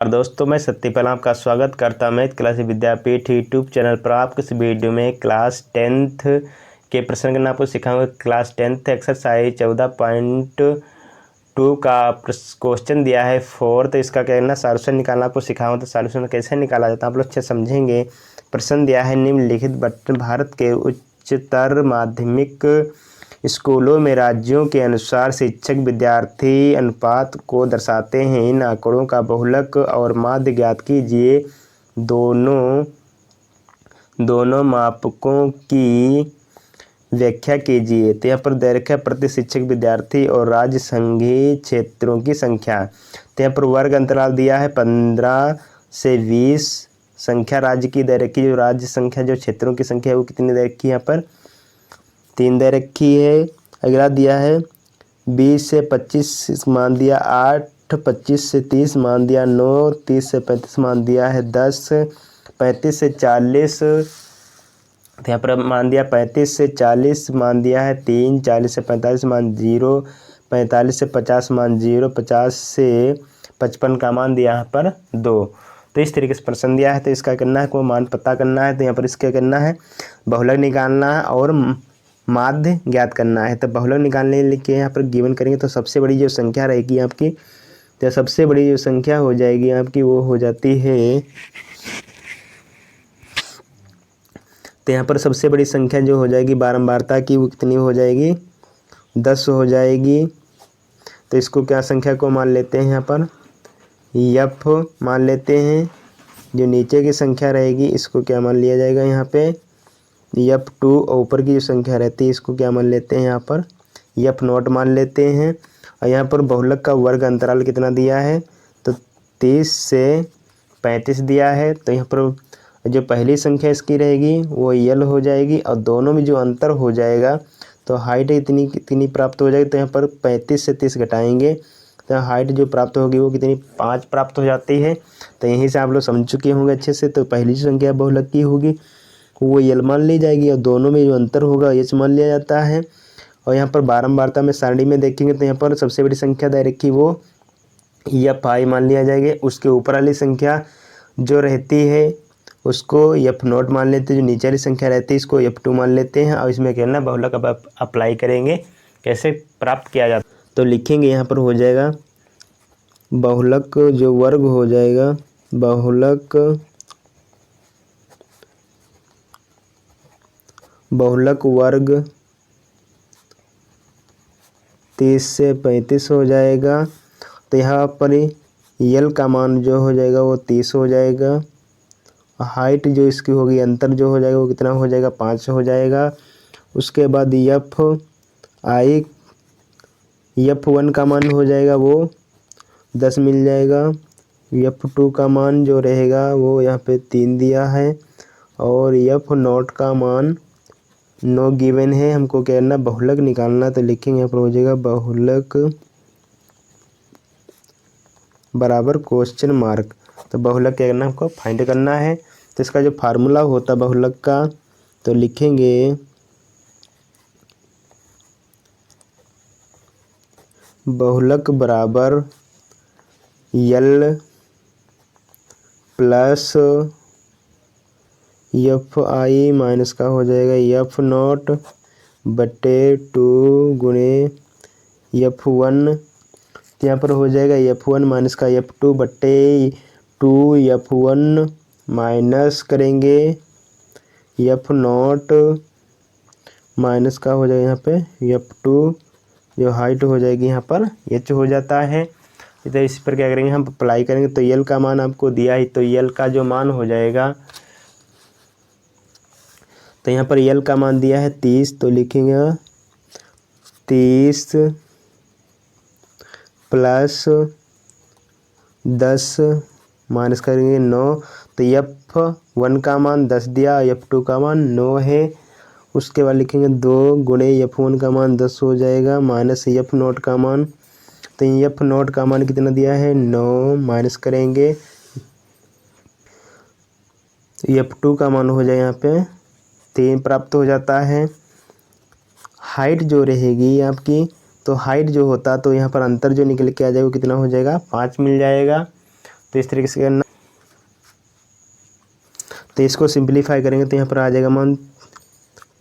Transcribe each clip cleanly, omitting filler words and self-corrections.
और दोस्तों, मैं सत्य पहला आपका स्वागत करता हूं मैथ क्लास विद्यापीठ यूट्यूब चैनल पर। आपको इस वीडियो में क्लास 10th के प्रश्न करना आपको सिखाऊंगा। क्लास 10th एक्सरसाइज 14.2 का क्वेश्चन दिया है 4। तो इसका क्या करना, सॉल्यूशन निकालना आपको सिखाऊंगा। तो सॉल्यूशन कैसे निकाला जाता है आप लोग अच्छे समझेंगे। प्रश्न दिया है निम्नलिखित भारत के उच्चतर माध्यमिक स्कूलों में राज्यों के अनुसार शिक्षक विद्यार्थी अनुपात को दर्शाते हैं। इन आंकड़ों का बहुलक और माध्य ज्ञात कीजिए। दोनों मापकों की व्याख्या कीजिए। तो यहाँ पर दे रखा है प्रति शिक्षक विद्यार्थी और राज्य संघीय क्षेत्रों की संख्या। तो यहाँ पर वर्ग अंतराल दिया है 15 से 20। संख्या राज्य की दे रखी, जो राज्य संख्या जो क्षेत्रों की संख्या है वो कितनी दे रखी है, यहाँ पर 3 दे रखी है। अगला दिया है 20 से 25 मान दिया 8, 25 से 30 मान दिया 9, 30 से 35 मान दिया है 10, 35 से 40 तो यहाँ पर मान दिया 35 से 40 मान दिया है 3, 40 से 45 मान 0, 45 से 50 मान 0, 50 से 55 का मान दिया यहाँ पर 2। तो इस तरीके से प्रश्न दिया है। तो इसका करना है को मान पता करना है। तो यहाँ पर इसका करना है बहुलक निकालना है और माध्य ज्ञात करना है। तो बहुलक निकालने के यहाँ पर गिवन करेंगे तो सबसे बड़ी जो संख्या रहेगी आपकी, तो सबसे बड़ी जो संख्या हो जाएगी आपकी वो हो जाती है, तो यहाँ पर सबसे बड़ी संख्या जो हो जाएगी बारंबारता की वो कितनी हो जाएगी, 10 हो जाएगी। तो इसको क्या संख्या को मान लेते हैं, यहाँ पर यफ मान लेते हैं। जो नीचे की संख्या रहेगी इसको क्या मान लिया जाएगा, यहाँ पे F2। और ऊपर की जो संख्या रहती है इसको क्या मान लेते हैं, यहाँ पर F0 मान लेते हैं। और यहाँ पर बहुलक का वर्ग अंतराल कितना दिया है, तो 30 से 35 दिया है। तो यहाँ पर जो पहली संख्या इसकी रहेगी वो यल हो जाएगी और दोनों में जो अंतर हो जाएगा तो हाइट इतनी प्राप्त हो जाएगी। तो यहाँ पर 35 से 30 घटाएंगे तो हाइट जो प्राप्त होगी वो कितनी 5 प्राप्त हो जाती है। तो यहीं से आप लोग समझ चुके होंगे अच्छे से। तो पहली जो संख्या बहुलक की होगी वो यल मान ली जाएगी और दोनों में जो अंतर होगा एच मान लिया जाता है। और यहाँ पर बारंबारता में सारणी में देखेंगे तो यहाँ पर सबसे बड़ी संख्या दे रखी वो F5 मान लिया जाएगा। उसके ऊपर वाली संख्या जो रहती है उसको F0 मान लेते हैं। जो नीचे वाली संख्या रहती है इसको F2 मान लेते हैं। और इसमें क्या करना, बहुलक अब अप्लाई करेंगे कैसे प्राप्त किया जाता। तो लिखेंगे यहाँ पर हो जाएगा बहुलक जो वर्ग हो जाएगा, बहुलक वर्ग 30 से 35 हो जाएगा। तो यहाँ पर यल का मान जो हो जाएगा वो 30 हो जाएगा। हाइट जो इसकी होगी अंतर जो हो जाएगा वो कितना हो जाएगा, 5 हो जाएगा। उसके बाद F1 का मान हो जाएगा वो 10 मिल जाएगा। F2 का मान जो रहेगा वो यहाँ पे 3 दिया है। और F0 का मान 9 गिवन है। हमको क्या करना, बहुलक निकालना। तो लिखेंगे यहाँ पर हो जाएगा बहुलक बराबर क्वेश्चन मार्क। तो बहुलक क्या करना, हमको फाइंड करना है। तो इसका जो फार्मूला होता है बहुलक का, तो लिखेंगे बहुलक बराबर यल प्लस Fi माइनस का हो जाएगा F0 बटे 2 गुणे F1। तो यहाँ पर हो जाएगा F1 माइनस का F2 बटे 2 F1 माइनस करेंगे F0 माइनस का हो जाएगा यहाँ पे F2। जो हाइट हो जाएगी यहाँ पर H हो जाता है। तो इस पर क्या करेंगे, हम अप्लाई करेंगे। तो यल का मान आपको दिया है, तो यल का जो मान हो जाएगा, तो यहाँ पर यल का मान दिया है 30। तो लिखेंगे 30 प्लस 10 माइनस करेंगे 9। तो F1 का मान 10 दिया, F2 का मान 9 है। उसके बाद लिखेंगे 2 गुणे F1 का मान 10 हो जाएगा माइनस F0 का मान। तो F0 का मान कितना दिया है, 9 माइनस करेंगे F2 का मान हो जाए यहाँ पे 3 प्राप्त हो जाता है। हाइट जो रहेगी आपकी, तो हाइट जो होता तो यहाँ पर अंतर जो निकल के आ जाएगा वो कितना हो जाएगा, 5 मिल जाएगा। तो इस तरीके से करना। तो इसको सिंप्लीफाई करेंगे तो यहाँ पर आ जाएगा मान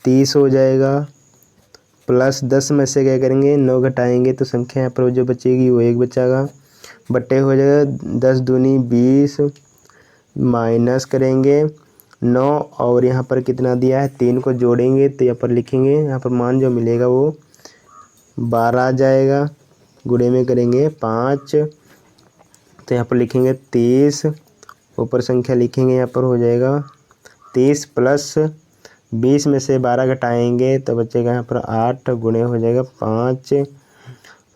30 हो जाएगा, प्लस 10 में से क्या करेंगे 9 घटाएंगे तो संख्या यहाँ पर जो बचेगी वो 1 बचेगा, बट्टे हो जाएगा 10 दूनी 20, माइनस करेंगे 9 और यहाँ पर कितना दिया है 3 को जोड़ेंगे तो यहाँ पर लिखेंगे, यहाँ पर मान जो मिलेगा वो 12 आ जाएगा, गुणे में करेंगे 5 तो यहाँ पर लिखेंगे 30, ऊपर संख्या लिखेंगे यहाँ पर हो जाएगा 30 प्लस 20 में से 12 घटाएंगे तो बचेगा यहाँ पर 8, गुणे हो जाएगा 5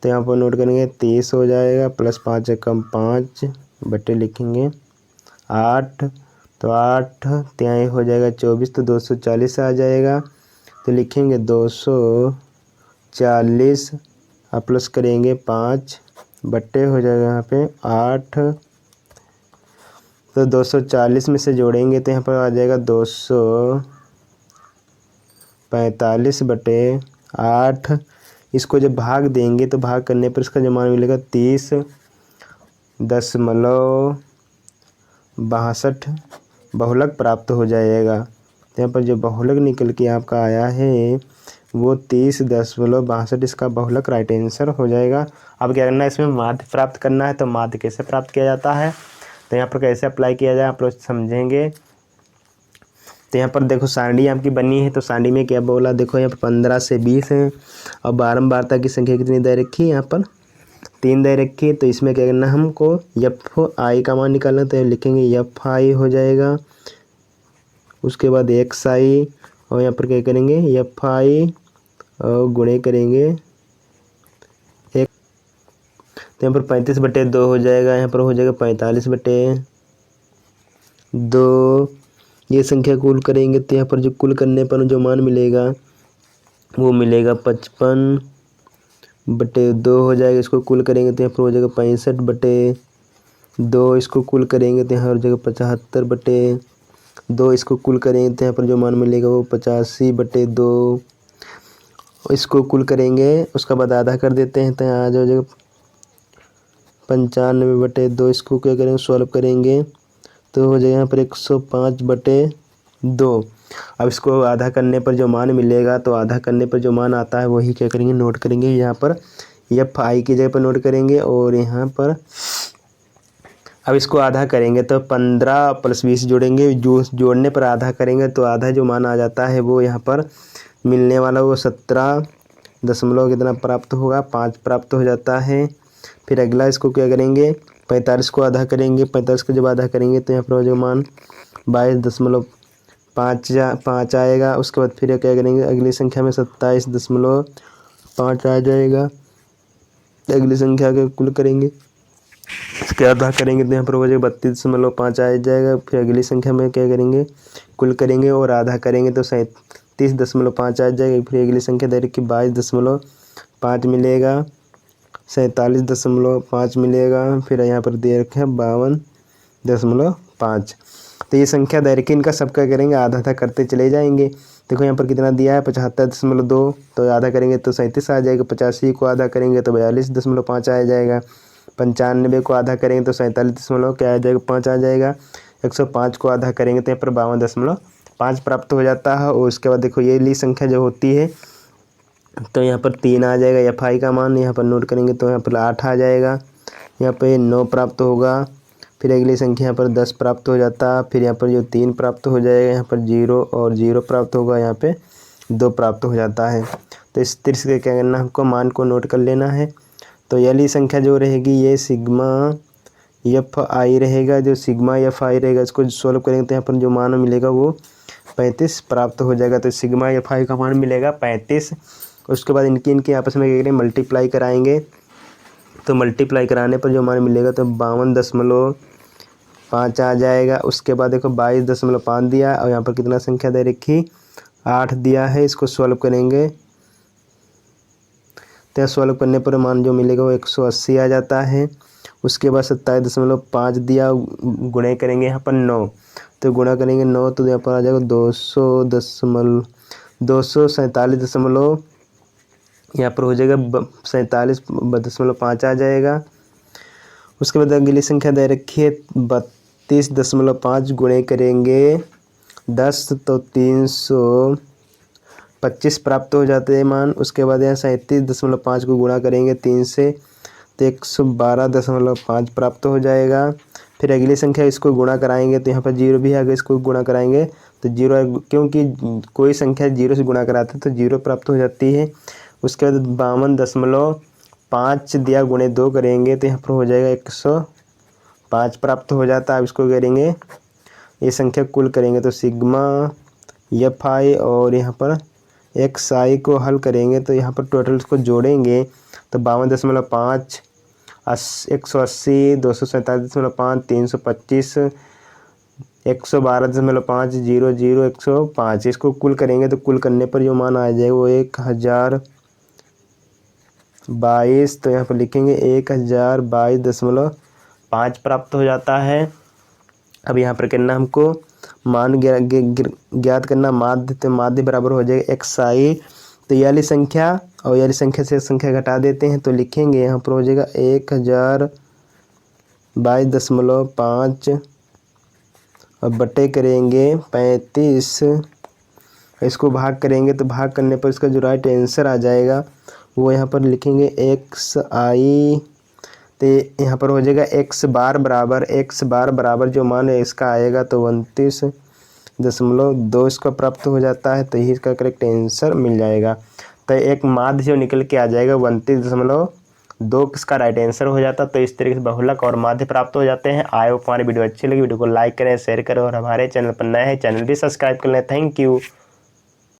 तो यहाँ पर नोट करेंगे 30 हो जाएगा, प्लस 5 कम 5, बटे लिखेंगे 8 तो 8 त्याई हो जाएगा 24 तो 240 आ जाएगा, तो लिखेंगे 240 प्लस करेंगे 5, बट्टे हो जाएगा यहाँ पे 8 तो 240 में से जोड़ेंगे तो यहाँ पर आ जाएगा 245 बटे 8। इसको जब भाग देंगे तो भाग करने पर इसका जो मान मिलेगा 30.62 बहुलक प्राप्त हो जाएगा। तो यहाँ पर जो बहुलक निकल के आपका आया है वो 30.62 इसका बहुलक राइट आंसर हो जाएगा। अब क्या करना है, इसमें माध्य प्राप्त करना है। तो माध्य कैसे प्राप्त किया जाता है, तो यहाँ पर कैसे अप्लाई किया जाए आप लोग समझेंगे। तो यहाँ पर देखो सारणी आपकी बनी है, तो सारणी में क्या बोला, देखो यहाँ पर 15 से 20 है और बारंबारता की संख्या कितनी दे रखी है, यहाँ पर 3 दे रखी है। तो इसमें क्या करना है हमको एफ आई का मान निकालना, तो लिखेंगे एफ आई हो जाएगा, उसके बाद एक्स आई और यहाँ पर क्या करेंगे एफ आई और गुणे करेंगे एक, तो यहाँ पर 35/2 हो जाएगा, यहाँ पर हो जाएगा 45/2। ये संख्या कुल करेंगे तो यहाँ पर जो कुल करने पर जो मान मिलेगा वो मिलेगा 55/2 हो जाएगा। इसको कुल करेंगे तो यहाँ पर हो जाएगा 65/2। इसको कुल करेंगे तो यहाँ हो जाएगा 75/2। इसको कुल करेंगे तो यहाँ पर जो मान मिलेगा वो 85/2। इसको कुल करेंगे उसका बाद आधा कर देते हैं तो यहाँ आ जाएगा 95/2। इसको क्या करेंगे सॉल्व करेंगे तो हो जाएगा यहाँ पर 105/2। अब इसको आधा करने पर जो मान मिलेगा, तो आधा करने पर जो मान आता है वही क्या करेंगे नोट करेंगे, यहाँ पर एफ आई की जगह पर नोट करेंगे और यहाँ पर अब इसको आधा करेंगे तो 15 + 20 जोड़ेंगे, जो जोड़ने पर आधा करेंगे तो आधा जो मान आ जाता है वो यहाँ पर मिलने वाला वो 17 दशमलव कितना प्राप्त होगा 5 प्राप्त हो जाता है। फिर अगला इसको क्या करेंगे 45 को आधा करेंगे, 45 को जब आधा करेंगे तो यहाँ पर जो मान 22.5 आएगा। उसके बाद फिर क्या करेंगे अगली संख्या में 27.5 आ जाएगा। अगली संख्या के कुल करेंगे, इसके आधा करेंगे तो यहाँ पर हो जाएगा 32.5 आ जाएगा। फिर अगली संख्या में क्या करेंगे कुल करेंगे और आधा करेंगे तो 37.5 आ जाएगा। फिर अगली संख्या दे रखी 22.5 मिलेगा, 47.5 मिलेगा। फिर यहाँ पर दे रखे हैं 52.5। तो ये संख्या दे रखी, इनका सब क्या करेंगे आधा आधा करते चले जाएंगे। देखो यहाँ पर कितना दिया है 75.2, तो आधा करेंगे तो 37 आ जाएगा। 85 को आधा करेंगे तो 42.5 आ जाएगा। 95 को आधा करेंगे तो 47 क्या आ जाएगा 5 आ जाएगा। 105 को आधा करेंगे तो यहाँ पर 52.5 प्राप्त हो जाता है। और उसके बाद देखो ये ली संख्या जो होती है तो यहाँ पर 3 आ जाएगा। एफ आई का मान यहाँ पर नोट करेंगे तो यहाँ पर 8 आ जाएगा, यहाँ पर 9 प्राप्त होगा। फिर अगली संख्या यहाँ पर 10 प्राप्त हो जाता है। फिर यहाँ पर जो 3 प्राप्त हो जाएगा, यहाँ पर 0 और 0 प्राप्त होगा, यहाँ पे 2 प्राप्त हो जाता है। तो इस तरह से क्या करना हमको मान को नोट कर लेना है। तो यह संख्या जो रहेगी ये सिग्मा एफ आई रहेगा, जो सिग्मा एफ आई रहेगा इसको सॉल्व करेंगे तो यहाँ पर जो मान मिलेगा वो 35 प्राप्त हो जाएगा। तो सिग्मा एफ आई का मान मिलेगा 35। उसके बाद इनकी आपस में क्या करेंगे मल्टीप्लाई कराएंगे, तो मल्टीप्लाई कराने पर जो मान मिलेगा तो 52.5 आ जाएगा। उसके बाद देखो 22.5 दिया और यहाँ पर कितना संख्या दे रखी 8 दिया है। इसको सॉल्व करेंगे तो सॉल्व करने पर मान जो मिलेगा वो 180 आ जाता है। उसके बाद 27.5 दिया, गुणे करेंगे यहाँ पर 9, तो गुणा करेंगे 9 तो यहाँ पर आ जाएगा 247 यहाँ पर हो जाएगा 47.5 आ जाएगा। उसके बाद अगली संख्या दे रखी है 32.5 गुणे करेंगे 10 तो 325 प्राप्त हो जाते हैं मान। उसके बाद यहाँ 37.5 को गुणा करेंगे 3 से तो 112.5 प्राप्त हो जाएगा। फिर अगली संख्या इसको गुणा कराएंगे तो यहाँ पर 0 भी आएगा, इसको गुणा कराएंगे तो 0, क्योंकि कोई संख्या 0 से गुणा कराते हैं तो 0 प्राप्त हो जाती है। उसके बाद 52.5 दिया गुणे 2 करेंगे तो यहाँ पर हो जाएगा 105 प्राप्त हो जाता है। अब इसको करेंगे ये संख्या कुल करेंगे तो सिग्मा एफ आई और यहाँ पर एक्स आई को हल करेंगे तो यहाँ पर टोटल इसको जोड़ेंगे तो 52.5 180 247.5 325 112.5 00 105 इसको कुल करेंगे तो कुल करने पर जो मान आ जाएगा वो 1022। तो यहाँ पर लिखेंगे 1022.5 प्राप्त हो जाता है। अब यहाँ पर करना हमको मान ज्ञात करना माध्य, तो माध्य बराबर हो जाएगा एक्स आई। तो ये वाली संख्या और ये वाली संख्या से संख्या घटा देते हैं तो लिखेंगे यहाँ पर हो जाएगा 1022.5 और बटे करेंगे 35। इसको भाग करेंगे तो भाग करने पर इसका जो राइट आंसर आ जाएगा वो यहाँ पर लिखेंगे एक्स आई। तो यहाँ पर हो जाएगा एक्स बार बराबर जो मान है इसका आएगा तो 29.2 इसका प्राप्त हो जाता है। तो यही इसका करेक्ट आंसर मिल जाएगा। तो एक माध्य जो निकल के आ जाएगा 29.2 इसका राइट आंसर हो जाता। तो इस तरीके से बहुलक और माध्य प्राप्त हो जाते हैं। आई होप हमारी वीडियो अच्छी लगी, वीडियो को लाइक करें, शेयर करें और हमारे चैनल पर नए हैं चैनल भी सब्सक्राइब कर लें। Thank you.